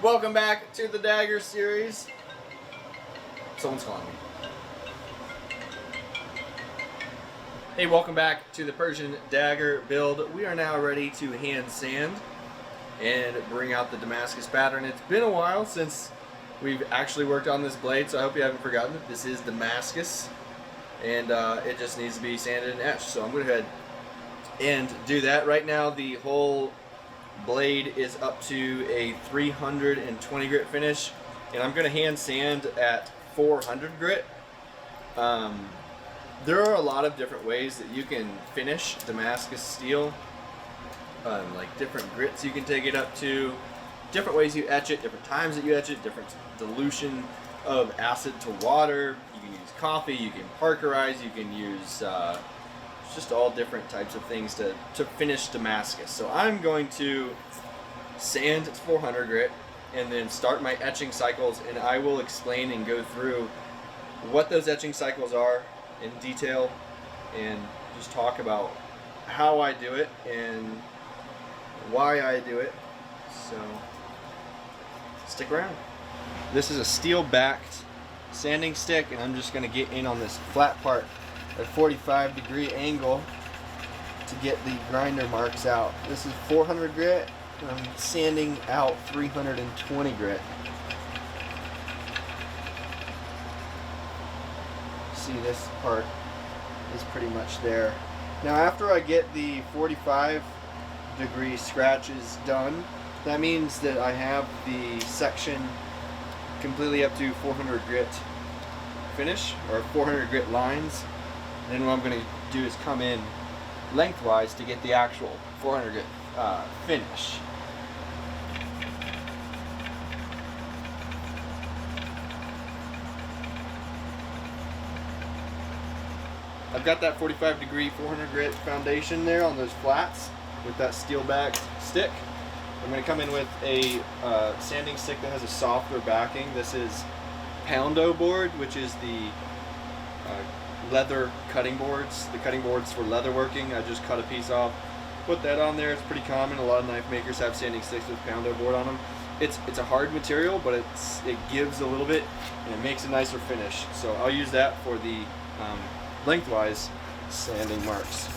Welcome back to the Dagger series. Someone's calling me. Hey, welcome back to the Persian Dagger build. We are now ready to hand sand and bring out the Damascus pattern. It's been a while since we've actually worked on this blade, so I hope you haven't forgotten that this is Damascus, and it just needs to be sanded and etched. So I'm going to go ahead and do that. Right now the whole blade is up to a 320 grit finish, and I'm going to hand sand at 400 grit. There are a lot of different ways that you can finish Damascus steel, like different grits you can take it up to, different ways you etch it, different times that you etch it, different dilution of acid to water. You can use coffee, you can parkerize, you can use just all different types of things to finish Damascus. So I'm going to sand at 400 grit and then start my etching cycles, and I will explain and go through what those etching cycles are in detail and just talk about how I do it and why I do it. So stick around. This is a steel backed sanding stick, and I'm just going to get in on this flat part at 45-degree angle to get the grinder marks out. This is 400 grit, and I'm sanding out 320 grit. See, this part is pretty much there. Now after I get the 45-degree scratches done, that means that I have the section completely up to 400 grit finish, or 400 grit lines. And then what I'm going to do is come in lengthwise to get the actual 400 grit finish. I've got that 45-degree 400 grit foundation there on those flats with that steel backed stick. I'm going to come in with a sanding stick that has a softer backing. This is Poundo board, which is the leather cutting boards. The cutting boards for leather working. I just cut a piece off, put that on there. It's pretty common. A lot of knife makers have sanding sticks with Poundo board on them. It's a hard material, but it gives a little bit and it makes a nicer finish. So I'll use that for the lengthwise sanding marks.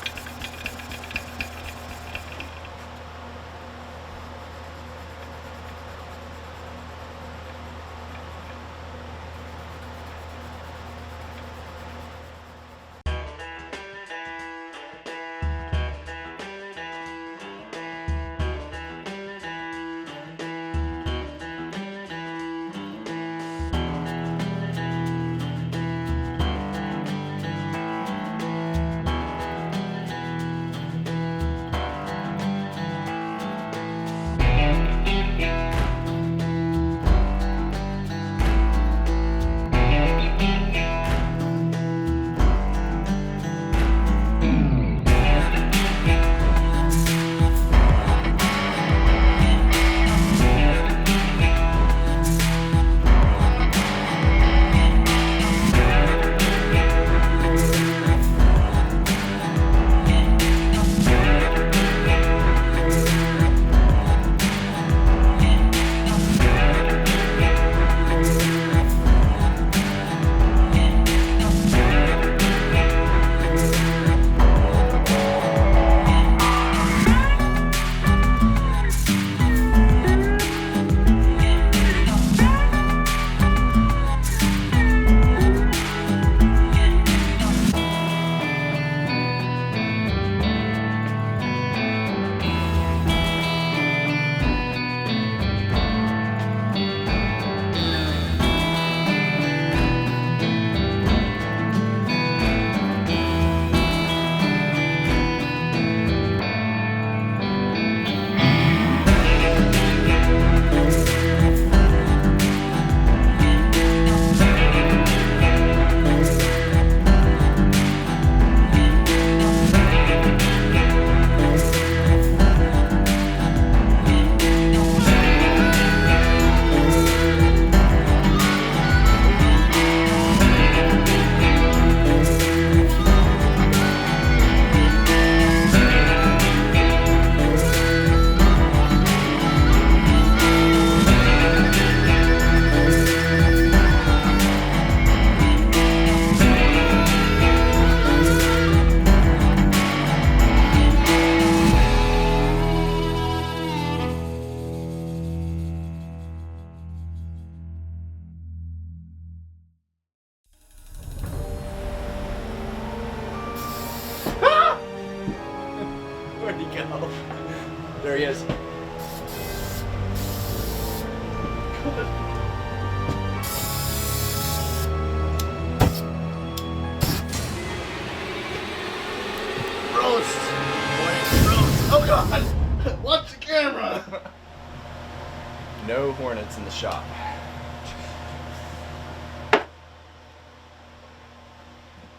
No hornets in the shop.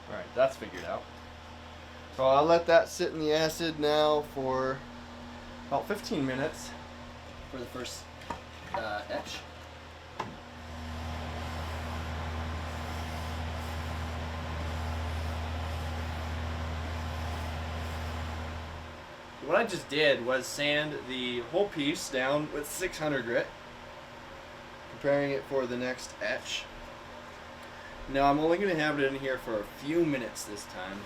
Alright, that's figured out. So I'll let that sit in the acid now for about 15 minutes for the first etch. What I just did was sand the whole piece down with 600 grit, preparing it for the next etch. Now I'm only going to have it in here for a few minutes this time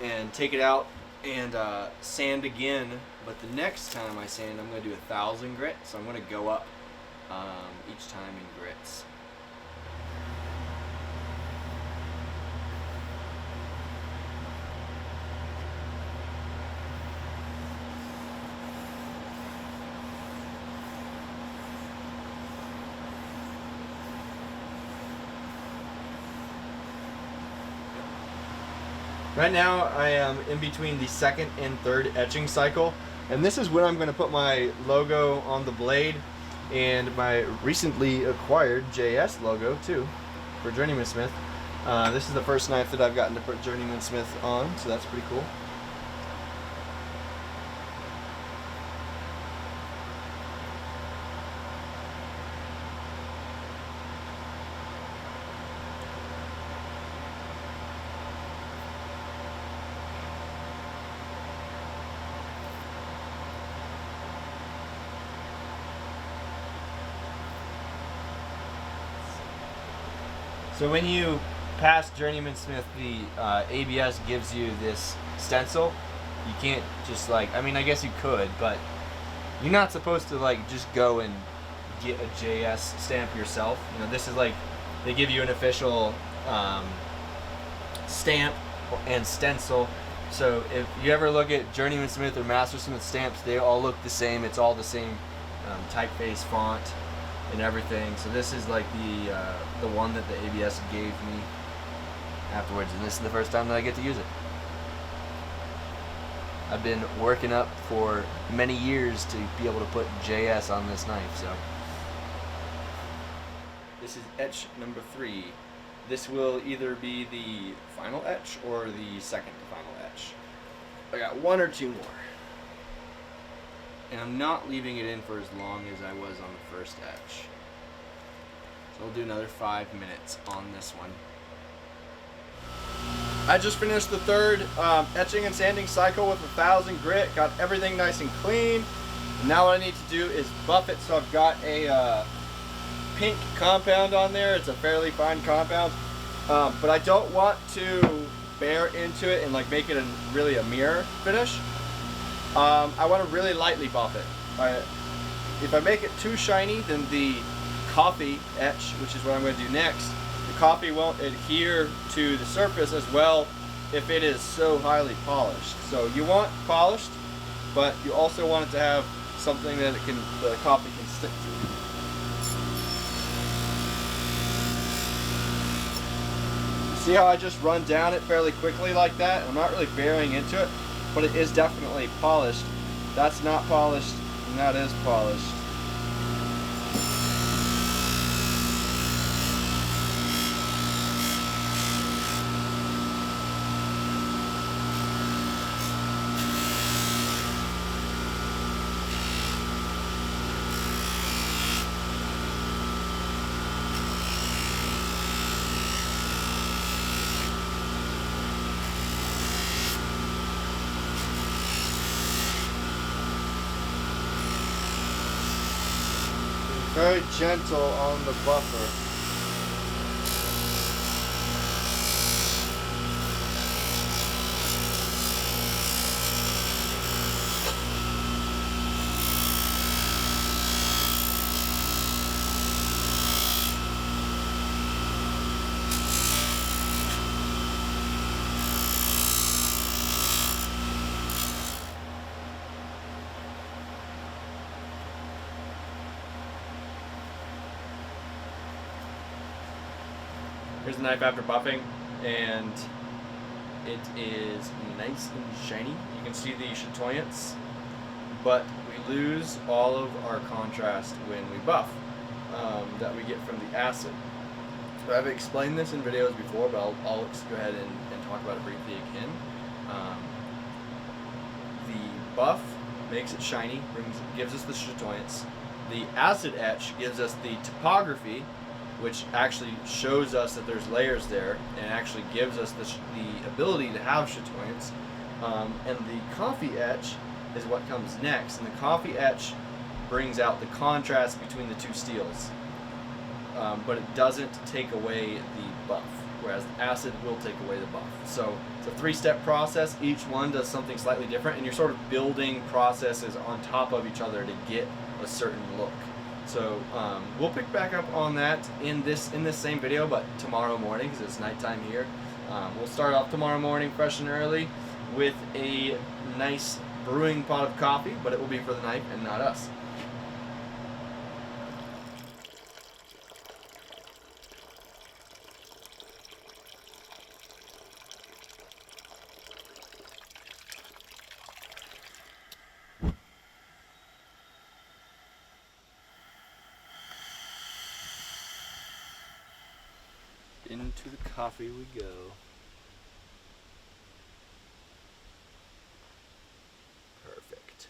and take it out and sand again, but the next time I sand I'm going to do 1,000 grit, so I'm going to go up each time in grits. Right now I am in between the second and third etching cycle, and this is when I'm going to put my logo on the blade and my recently acquired JS logo too for Journeyman Smith. This is the first knife that I've gotten to put Journeyman Smith on, so that's pretty cool. So when you pass Journeyman Smith, the ABS gives you this stencil. You can't just like, I mean, I guess you could, but you're not supposed to like just go and get a JS stamp yourself. You know, this is like, they give you an official stamp and stencil. So if you ever look at Journeyman Smith or Master Smith stamps, they all look the same. It's all the same typeface font and everything. So this is like the one that the ABS gave me afterwards, and this is the first time that I get to use it. I've been working up for many years to be able to put JS on this knife. So this is etch number 3. This will either be the final etch or the second to final etch. I got 1 or 2 more. And I'm not leaving it in for as long as I was on the first etch. So we'll do another 5 minutes on this one. I just finished the third etching and sanding cycle with 1,000 grit. Got everything nice and clean. Now what I need to do is buff it. So I've got a pink compound on there. It's a fairly fine compound. But I don't want to bear into it and like make it really a mirror finish. I want to really lightly buff it. If I make it too shiny, then the coffee etch, which is what I'm going to do next, the coffee won't adhere to the surface as well if it is so highly polished. So you want polished, but you also want it to have something that the coffee can stick to. See how I just run down it fairly quickly like that? I'm not really bearing into it, but it is definitely polished. That's not polished, and that is polished. Very gentle on the buffer. Here's the knife after buffing, and it is nice and shiny. You can see the chatoyance but we lose all of our contrast when we buff that we get from the acid. So I've explained this in videos before, but I'll go ahead and talk about it briefly again. The buff makes it shiny, gives us the chatoyance. The acid etch gives us the topography, which actually shows us that there's layers there and actually gives us the ability to have chatoyance. And the coffee etch is what comes next, and the coffee etch brings out the contrast between the two steels, but it doesn't take away the buff, whereas the acid will take away the buff. So it's a three-step process. Each one does something slightly different, and you're sort of building processes on top of each other to get a certain look. So we'll pick back up on that in this same video, but tomorrow morning, because it's nighttime here. We'll start off tomorrow morning fresh and early with a nice brewing pot of coffee, but it will be for the knife and not us. Into the coffee we go. Perfect.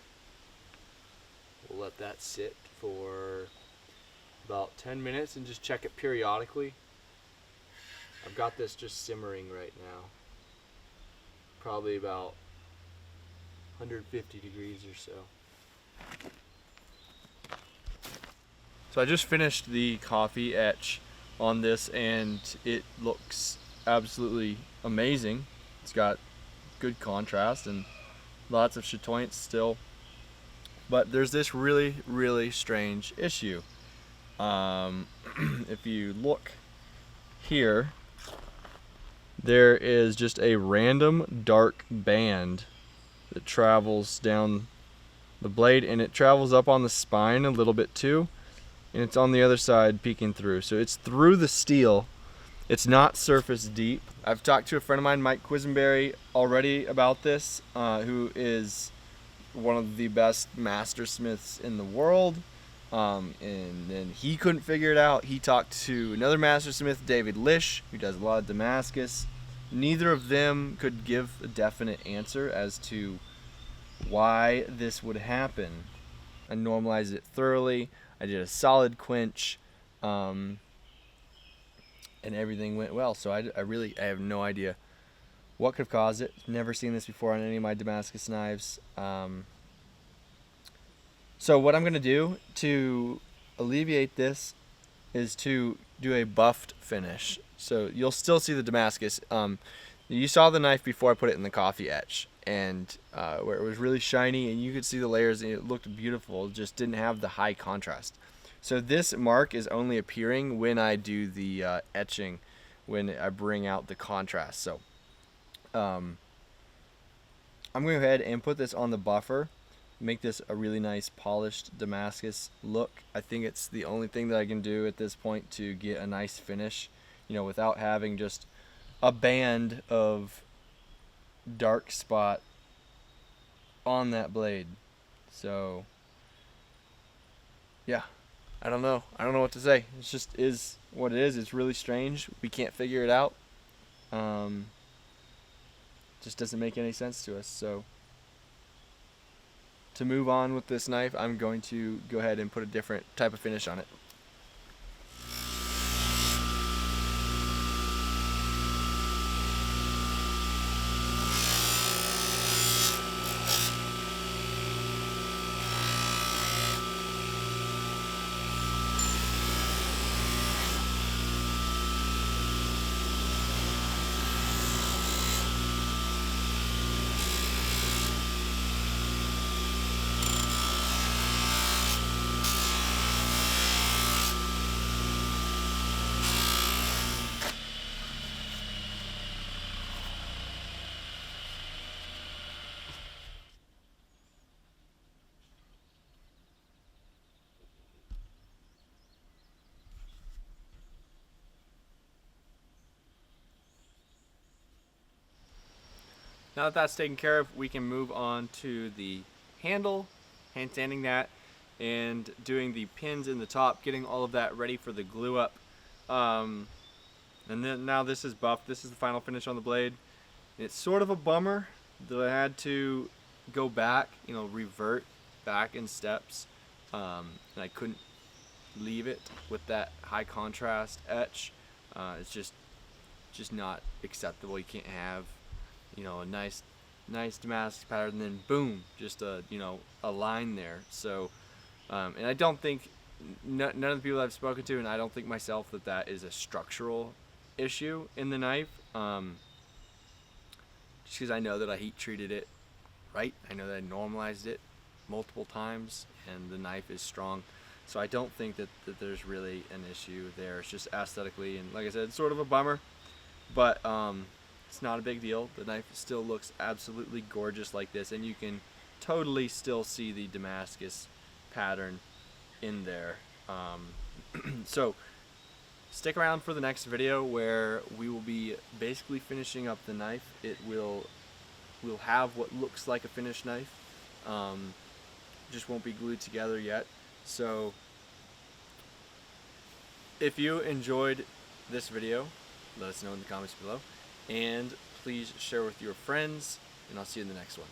We'll let that sit for about 10 minutes and just check it periodically. I've got this just simmering right now. Probably about 150 degrees or so. So I just finished the coffee etch on this, and it looks absolutely amazing. It's got good contrast and lots of chatoyance still, but there's this really strange issue. If you look here, there is just a random dark band that travels down the blade, and it travels up on the spine a little bit too, and it's on the other side peeking through. So it's through the steel. It's not surface deep. I've talked to a friend of mine, Mike Quisenberry, already about this, who is one of the best mastersmiths in the world. And then he couldn't figure it out. He talked to another mastersmith, David Lish, who does a lot of Damascus. Neither of them could give a definite answer as to why this would happen. I normalized it thoroughly. I did a solid quench, and everything went well. So I have no idea what could have caused it. Never seen this before on any of my Damascus knives. So what I'm going to do to alleviate this is to do a buffed finish. So you'll still see the Damascus. You saw the knife before I put it in the coffee etch, and where it was really shiny and you could see the layers and it looked beautiful. It just didn't have the high contrast. So this mark is only appearing when I do the etching, when I bring out the contrast. So I'm going to go ahead and put this on the buffer, make this a really nice polished Damascus look. I think it's the only thing that I can do at this point to get a nice finish, without having just a band of dark spot on that blade. So yeah, I don't know what to say. It just is what it is. It's really strange. We can't figure it out. Just doesn't make any sense to us. So to move on with this knife, I'm going to go ahead and put a different type of finish on it. Now that that's taken care of, we can move on to the handle hand sanding that and doing the pins in the top, getting all of that ready for the glue up. And then now this is buffed. This is the final finish on the blade. It's sort of a bummer that I had to go back, you know, revert back in steps, and I couldn't leave it with that high contrast etch. It's just not acceptable. You can't have, you know, a nice Damascus pattern and then boom, just a, you know, a line there. So and I don't think none of the people I've spoken to, and I don't think myself, that is a structural issue in the knife. Just because I know that I heat treated it right. I know that I normalized it multiple times and the knife is strong. So I don't think that there's really an issue there. It's just aesthetically, and like I said, it's sort of a bummer, but it's not a big deal. The knife still looks absolutely gorgeous like this, and you can totally still see the Damascus pattern in there. So stick around for the next video where we will be basically finishing up the knife. We'll have what looks like a finished knife, just won't be glued together yet. So if you enjoyed this video, let us know in the comments below, and please share with your friends, and I'll see you in the next one.